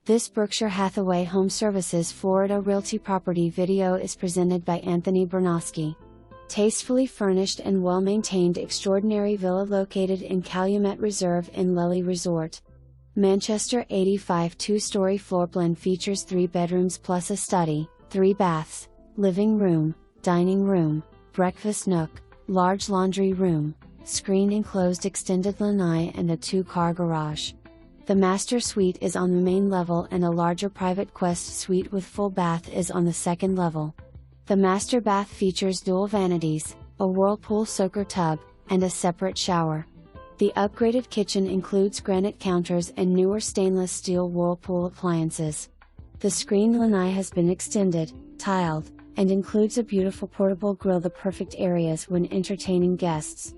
This Berkshire Hathaway HomeServices Florida Realty property video is presented by AnthonyBernosky. Tastefully furnished and well-maintained extraordinary villa located in Calumet Reserve in Lely Resort, Manchester. 85 two-story floorplan features 3 bedrooms plus a study, 3 baths, living room, dining room, breakfast nook, large laundry room, screen-enclosed extended lanai and a 2-car garage. The master suite is on the main level and a larger private guest suite with full bath is on the second level. The master bath features dual vanities, a whirlpool soaker tub, and a separate shower. The upgraded kitchen includes granite counters and newer stainless steel whirlpool appliances. The screen lanai has been extended, tiled, and includes a beautiful portable grill, the perfect areas when entertaining guests.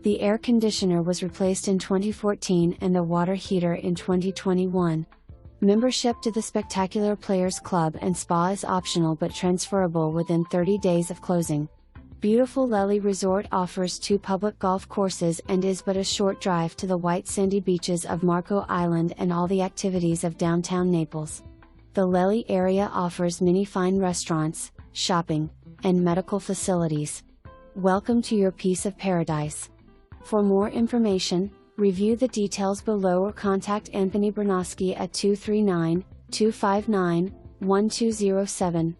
The air conditioner was replaced in 2014 and the water heater in 2021. Membership to the Spectacular Players Club and Spa is optional but transferable within 30 days of closing. Beautiful Lely Resort offers 2 public golf courses and is but a short drive to the white sandy beaches of Marco Island and all the activities of downtown Naples. The Lely area offers many fine restaurants, shopping, and medical facilities. Welcome to your piece of paradise. For more information, review the details below or contact Anthony Bernosky at 239-259-1207.